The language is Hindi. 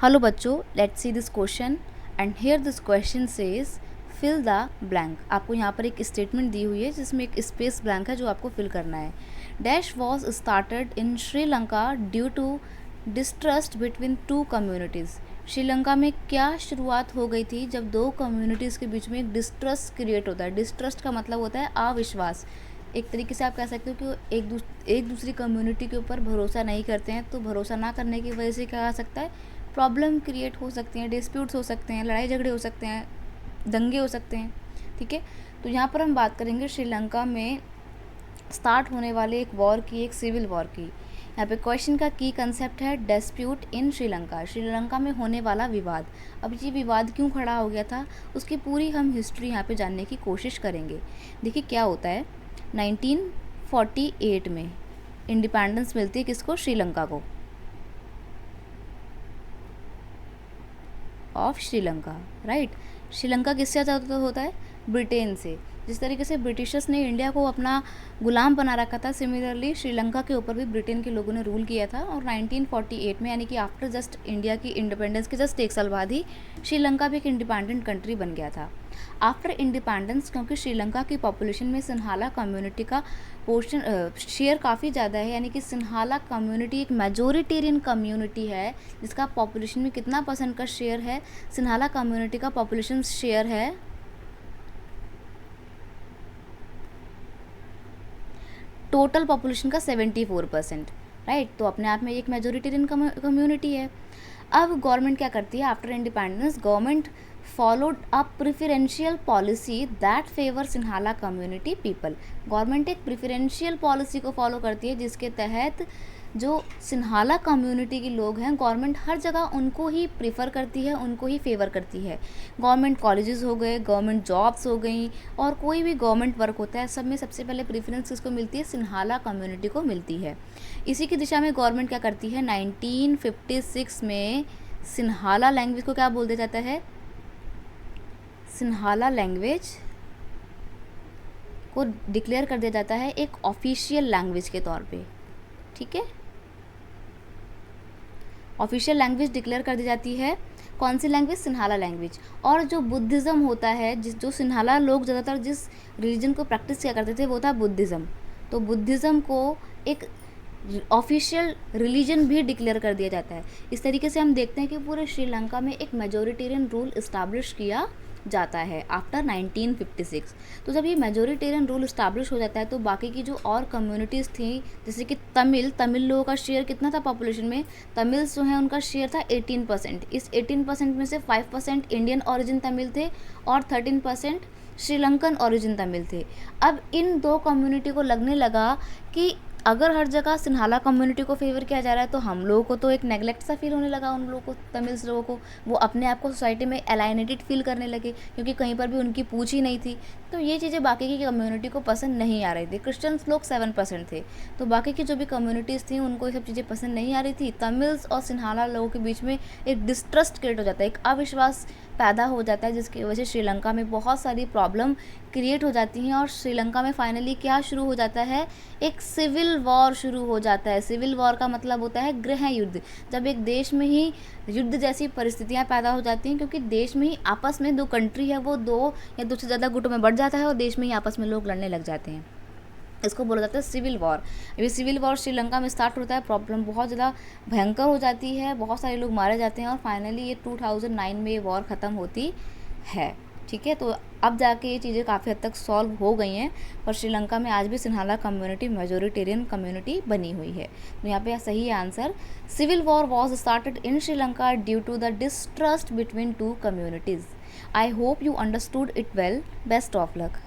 हेलो बच्चों, let's see this question and here this question says fill the blank. आपको यहाँ पर एक स्टेटमेंट दी हुई है जिसमें एक स्पेस ब्लैंक है जो आपको फिल करना है। Dash was started in Sri Lanka due to distrust between two communities. Sri Lanka में क्या शुरुआत हो गई थी जब दो कम्युनिटीज़ के बीच में एक डिस्ट्रस्ट क्रिएट होता है। डिस्ट्रस्ट का मतलब होता है अविश्वास। एक तरीके से आप कह सकते हो कि वो एक दूसरी कम्युनिटी के ऊपर भरोसा नहीं करते हैं, तो भरोसा ना करने की वजह से क्या आ सकता है, प्रॉब्लम क्रिएट हो सकती हैं, डिस्प्यूट्स हो सकते हैं, लड़ाई झगड़े हो सकते हैं, दंगे हो सकते हैं। ठीक है, तो यहाँ पर हम बात करेंगे श्रीलंका में स्टार्ट होने वाले एक वॉर की, एक सिविल वॉर की। यहाँ पे क्वेश्चन का की कंसेप्ट है डिस्प्यूट इन श्रीलंका। श्रीलंका में होने वाला विवाद। अब ये विवाद क्यों खड़ा हो गया था, उसकी पूरी हम हिस्ट्री यहाँ पे जानने की कोशिश करेंगे। देखिए क्या होता है, 1948 में इंडिपेंडेंस मिलती है किसको, श्रीलंका को, ऑफ श्रीलंका, राइट। श्रीलंका किससे आज़ाद होता है, ब्रिटेन से। जिस तरीके से ब्रिटिशर्स ने इंडिया को अपना गुलाम बना रखा था, सिमिलरली श्रीलंका के ऊपर भी ब्रिटेन के लोगों ने रूल किया था। और 1948 में, यानी कि आफ्टर जस्ट इंडिया की इंडिपेंडेंस के जस्ट एक साल बाद ही श्रीलंका भी एक इंडिपेंडेंट कंट्री बन गया था। आफ्टर इंडिपेंडेंस, क्योंकि श्रीलंका की पॉपुलेशन में सिन्हाला कम्युनिटी का पोर्शन शेयर काफ़ी ज़्यादा है, यानी कि सिन्हाला कम्युनिटी एक मेजोरिटेरियन कम्युनिटी है जिसका पॉपुलेशन में कितना परसेंट का शेयर है, सिन्हाला कम्युनिटी का पॉपुलेशन शेयर है टोटल पॉपुलेशन का 74%, राइट। तो अपने आप में एक मेजोरिटेरियन कम्युनिटी है। अब गवर्नमेंट क्या करती है, after independence government followed a preferential policy that favour Sinhala community people. Government एक प्रिफरेंशियल पॉलिसी को फॉलो करती है जिसके तहत जो सिन्हाला कम्युनिटी के लोग हैं, गवर्नमेंट हर जगह उनको ही प्रीफर करती है, उनको ही फेवर करती है। गवर्नमेंट कॉलेजेस हो गए, गवर्नमेंट जॉब्स हो गई, और कोई भी गवर्नमेंट वर्क होता है, सब में सबसे पहले प्रेफरेंस किसको मिलती है, सिन्हाला कम्युनिटी को मिलती है। इसी की दिशा में गवर्नमेंट क्या करती है, 1956 में सिन्हाला लैंग्वेज को क्या बोल दिया जाता है, सिन्हाला लैंग्वेज को डिक्लेयर कर दिया जाता है एक ऑफिशियल लैंग्वेज के तौर पे। ठीक है, ऑफिशियल लैंग्वेज डिक्लेयर कर दी जाती है। कौन सी लैंग्वेज, सिन्हाला लैंग्वेज। और जो बुद्धिज़्म होता है, जो सिन्हाला लोग ज़्यादातर जिस रिलीजन को प्रैक्टिस किया करते थे वो था बुद्धिज़्म। तो बुद्धिज़्म को एक ऑफिशियल रिलीजन भी डिक्लेयर कर दिया जाता है। इस तरीके से हम देखते हैं कि पूरे श्रीलंका में एक मेजोरिटेरियन रूल इस्टेब्लिश किया जाता है आफ्टर 1956। तो जब ये मेजोरिटेरियन रूल इस्टेब्लिश हो जाता है तो बाकी की जो और कम्युनिटीज़ थी, जैसे कि तमिल लोगों का शेयर कितना था पॉपुलेशन में, तमिल्स जो हैं उनका शेयर था 18%। इस 18% में से 5% इंडियन ओरिजिन तमिल थे और 13% श्रीलंकन ओरिजिन तमिल थे। अब इन दो कम्युनिटी को लगने लगा कि अगर हर जगह सिन्हाला कम्युनिटी को फेवर किया जा रहा है तो हम लोगों को तो एक नेगलेक्ट सा फील होने लगा, उन लोगों को, तमिल्स लोगों को। वो अपने आप को सोसाइटी में एलाइनेटेड फील करने लगे क्योंकि कहीं पर भी उनकी पूछ ही नहीं थी। तो ये चीज़ें बाकी की कम्युनिटी को पसंद नहीं आ रही थी। क्रिश्चियंस लोग 7% थे, तो बाकी की जो भी कम्युनिटीज़ थी उनको ये सब चीज़ें पसंद नहीं आ रही थी। तमिल्स और सिन्हाला लोगों के बीच में एक डिस्ट्रस्ट क्रिएट हो जाता है, एक अविश्वास पैदा हो जाता है, जिसकी वजह से श्रीलंका में बहुत सारी प्रॉब्लम क्रिएट हो जाती हैं। और श्रीलंका में फाइनली क्या शुरू हो जाता है, एक सिविल वॉर शुरू हो जाता है। सिविल वॉर का मतलब होता है गृह युद्ध। जब एक देश में ही युद्ध जैसी परिस्थितियां पैदा हो जाती हैं, क्योंकि देश में ही आपस में, दो कंट्री है वो दो या दो से ज़्यादा गुटों में बढ़ जाता है और देश में ही आपस में लोग लड़ने लग जाते हैं, इसको बोला जाता है सिविल वॉर। अभी सिविल वॉर श्रीलंका में स्टार्ट होता है, प्रॉब्लम बहुत ज़्यादा भयंकर हो जाती है, बहुत सारे लोग मारे जाते हैं और फाइनली ये 2009 में ये वॉर ख़त्म होती है। ठीक है, तो अब जाके ये चीज़ें काफ़ी हद तक सॉल्व हो गई हैं, पर श्रीलंका में आज भी सिन्हाला कम्युनिटी मेजोरिटेरियन कम्युनिटी बनी हुई है। तो यहाँ पे सही answer, civil war was started in Sri Lanka due to the distrust between two communities. I hope you understood it well. Best of luck.